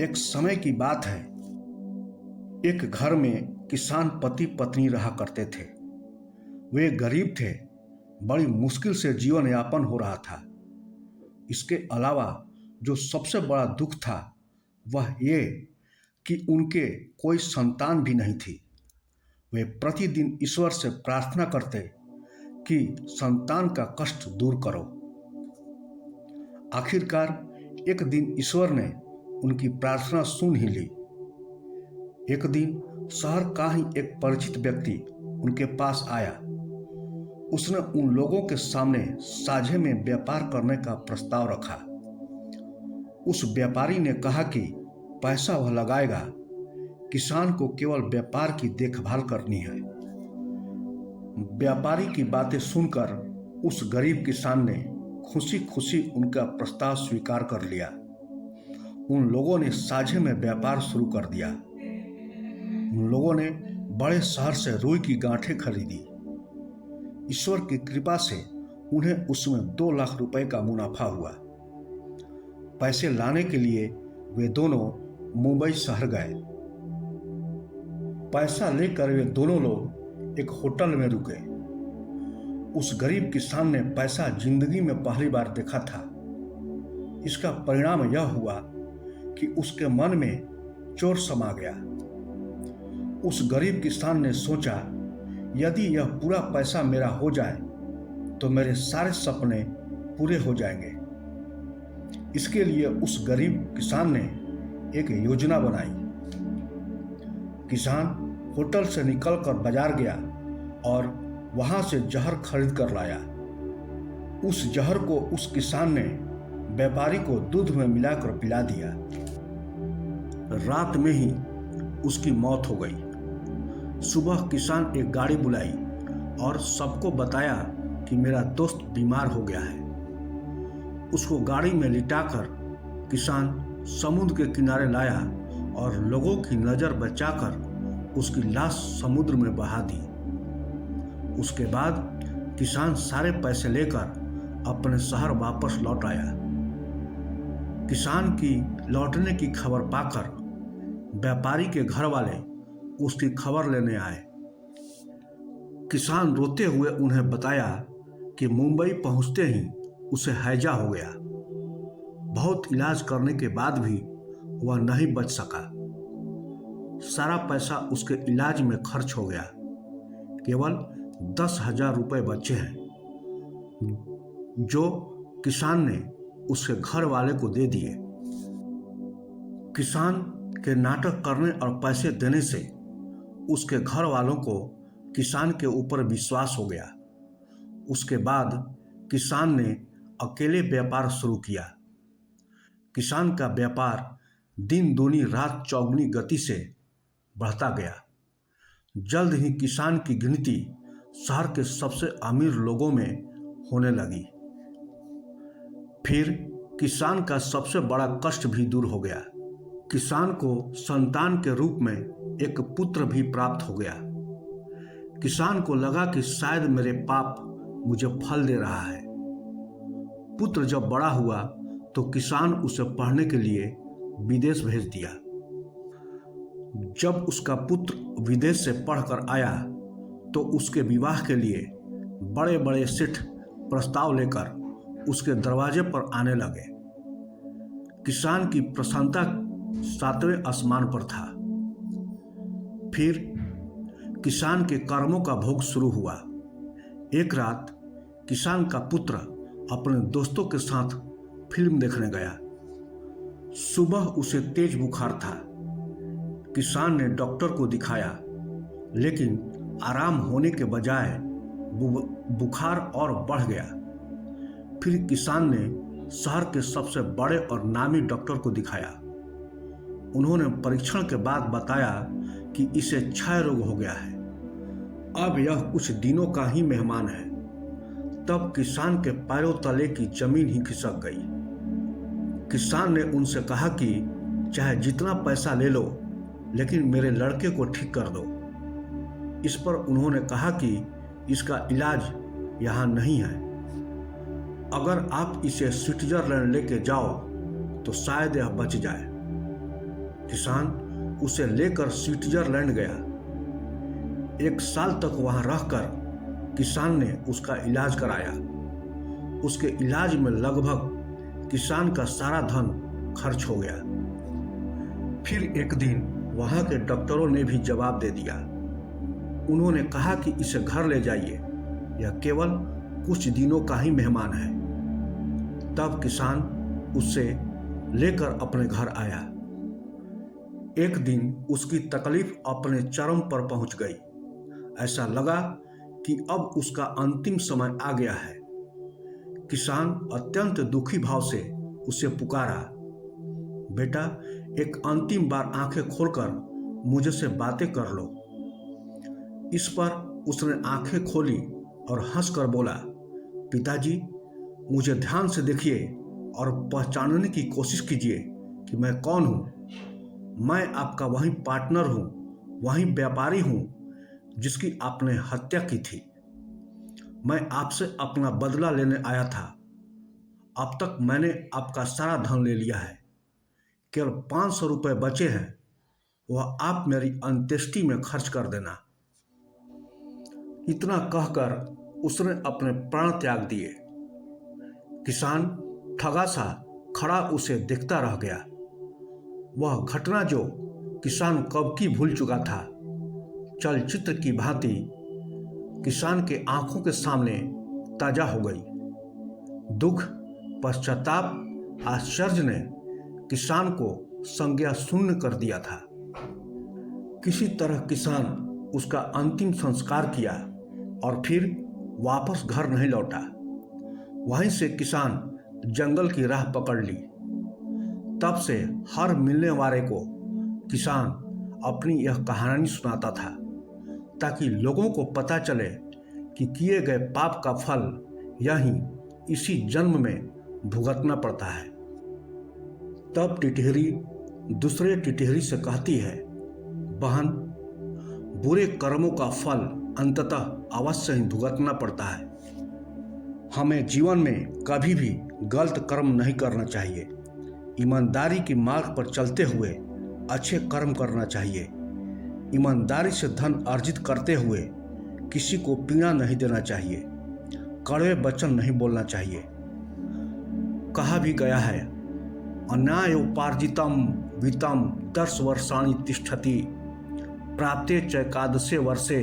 एक समय की बात है। एक घर में किसान पति पत्नी रहा करते थे। वे गरीब थे। बड़ी मुश्किल से जीवन यापन हो रहा था। इसके अलावा जो सबसे बड़ा दुख था वह ये कि उनके कोई संतान भी नहीं थी। वे प्रतिदिन ईश्वर से प्रार्थना करते कि संतान का कष्ट दूर करो। आखिरकार एक दिन ईश्वर ने उनकी प्रार्थना सुन ही ली। एक दिन शहर का ही एक परिचित व्यक्ति उनके पास आया। उसने उन लोगों के सामने साझे में व्यापार करने का प्रस्ताव रखा। उस व्यापारी ने कहा कि पैसा वह लगाएगा, किसान को केवल व्यापार की देखभाल करनी है। व्यापारी की बातें सुनकर उस गरीब किसान ने खुशी खुशी उनका प्रस्ताव स्वीकार कर लिया। उन लोगों ने साझे में व्यापार शुरू कर दिया। उन लोगों ने बड़े शहर से रुई की गांठें खरीदी। ईश्वर की कृपा से उन्हें उसमें 2 लाख रुपए का मुनाफा हुआ। पैसे लाने के लिए वे दोनों मुंबई शहर गए। पैसा लेकर वे दोनों लोग एक होटल में रुके। उस गरीब किसान ने पैसा जिंदगी में पहली बार देखा था। इसका परिणाम यह हुआ कि उसके मन में चोर समा गया। उस गरीब किसान ने सोचा, यदि यह पूरा पैसा मेरा हो जाए तो मेरे सारे सपने पूरे हो जाएंगे। इसके लिए उस गरीब किसान ने एक योजना बनाई। किसान होटल से निकलकर बाजार गया और वहां से जहर खरीद कर लाया। उस जहर को उस किसान ने व्यापारी को दूध में मिलाकर पिला दिया। रात में ही उसकी मौत हो गई। सुबह किसान एक गाड़ी बुलाई और सबको बताया कि मेरा दोस्त बीमार हो गया है। उसको गाड़ी में लिटाकर किसान समुद्र के किनारे लाया और लोगों की नज़र बचाकर उसकी लाश समुद्र में बहा दी। उसके बाद किसान सारे पैसे लेकर अपने शहर वापस लौट आया। किसान की लौटने की खबर पाकर व्यापारी के घर वाले उसकी खबर लेने आए। किसान रोते हुए उन्हें बताया कि मुंबई पहुंचते ही उसे हैजा हो गया। बहुत इलाज करने के बाद भी वह नहीं बच सका। सारा पैसा उसके इलाज में खर्च हो गया। केवल 10,000 रुपये बचे हैं, जो किसान ने उसके घर वाले को दे दिए। किसान के नाटक करने और पैसे देने से उसके घर वालों को किसान के ऊपर विश्वास हो गया। उसके बाद किसान ने अकेले व्यापार शुरू किया। किसान का व्यापार दिन दूनी रात चौगुनी गति से बढ़ता गया। जल्द ही किसान की गिनती शहर के सबसे अमीर लोगों में होने लगी। फिर किसान का सबसे बड़ा कष्ट भी दूर हो गया। किसान को संतान के रूप में एक पुत्र भी प्राप्त हो गया। किसान को लगा कि शायद मेरे पाप मुझे फल दे रहा है। पुत्र जब बड़ा हुआ तो किसान उसे पढ़ने के लिए विदेश भेज दिया। जब उसका पुत्र विदेश से पढ़कर आया तो उसके विवाह के लिए बड़े बड़े सेठ प्रस्ताव लेकर उसके दरवाजे पर आने लगे। किसान की प्रसन्नता 7वें आसमान पर था। फिर किसान के कर्मों का भोग शुरू हुआ। एक रात किसान का पुत्र अपने दोस्तों के साथ फिल्म देखने गया। सुबह उसे तेज बुखार था। किसान ने डॉक्टर को दिखाया, लेकिन आराम होने के बजाय बुखार और बढ़ गया। फिर किसान ने शहर के सबसे बड़े और नामी डॉक्टर को दिखाया। उन्होंने परीक्षण के बाद बताया कि इसे क्षय रोग हो गया है। अब यह कुछ दिनों का ही मेहमान है। तब किसान के पैरों तले की जमीन ही खिसक गई। किसान ने उनसे कहा कि चाहे जितना पैसा ले लो, लेकिन मेरे लड़के को ठीक कर दो। इस पर उन्होंने कहा कि इसका इलाज यहाँ नहीं है। अगर आप इसे स्विट्जरलैंड लेके जाओ तो शायद यह बच जाए। किसान उसे लेकर स्विट्जरलैंड गया। 1 साल तक वहां रहकर किसान ने उसका इलाज कराया। उसके इलाज में लगभग किसान का सारा धन खर्च हो गया। फिर एक दिन वहां के डॉक्टरों ने भी जवाब दे दिया। उन्होंने कहा कि इसे घर ले जाइए, यह केवल कुछ दिनों का ही मेहमान है। तब किसान उसे लेकर अपने घर आया। एक दिन उसकी तकलीफ अपने चरम पर पहुंच गई। ऐसा लगा कि अब उसका अंतिम समय आ गया है। किसान अत्यंत दुखी भाव से उसे पुकारा, बेटा, एक अंतिम बार आंखें खोलकर मुझे से बातें कर लो। इस पर उसने आंखें खोली और हंसकर बोला, पिताजी, मुझे ध्यान से देखिए और पहचानने की कोशिश कीजिए कि मैं कौन हूँ। मैं आपका वही पार्टनर हूँ, वही व्यापारी हूँ जिसकी आपने हत्या की थी। मैं आपसे अपना बदला लेने आया था। अब तक मैंने आपका सारा धन ले लिया है। केवल 500 रुपये बचे हैं, वह आप मेरी अंत्येष्टि में खर्च कर देना। इतना कहकर उसने अपने प्राण त्याग दिए। किसान ठगा सा खड़ा उसे देखता रह गया। वह घटना जो किसान कब की भूल चुका था, चलचित्र की भांति किसान के आंखों के सामने ताजा हो गई। दुख, पश्चाताप, आश्चर्य ने किसान को संज्ञा शून्य कर दिया था। किसी तरह किसान उसका अंतिम संस्कार किया और फिर वापस घर नहीं लौटा। वहीं से किसान जंगल की राह पकड़ ली। तब से हर मिलने वाले को किसान अपनी यह कहानी सुनाता था, ताकि लोगों को पता चले कि किए गए पाप का फल यहीं इसी जन्म में भुगतना पड़ता है। तब टिटहरी दूसरे टिटहरी से कहती है, बहन, बुरे कर्मों का फल अंततः अवश्य ही भुगतना पड़ता है। हमें जीवन में कभी भी गलत कर्म नहीं करना चाहिए। ईमानदारी के मार्ग पर चलते हुए अच्छे कर्म करना चाहिए। ईमानदारी से धन अर्जित करते हुए किसी को पीड़ा नहीं देना चाहिए। कड़वे वचन नहीं बोलना चाहिए। कहा भी गया है, अन्यायोपार्जितम वित्तम 10 वर्षाणि तिष्ठति, प्राप्ते चैकादशे वर्षे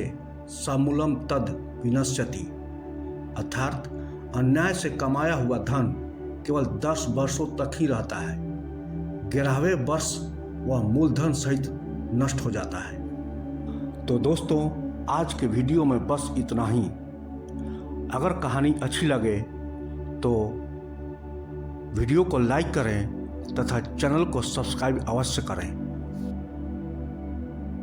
समूलम तद विनश्यति। अर्थात अन्याय से कमाया हुआ धन केवल 10 वर्षों तक ही रहता है। 11वें वर्ष वह मूलधन सहित नष्ट हो जाता है। तो दोस्तों, आज के वीडियो में बस इतना ही। अगर कहानी अच्छी लगे तो वीडियो को लाइक करें तथा चैनल को सब्सक्राइब अवश्य करें।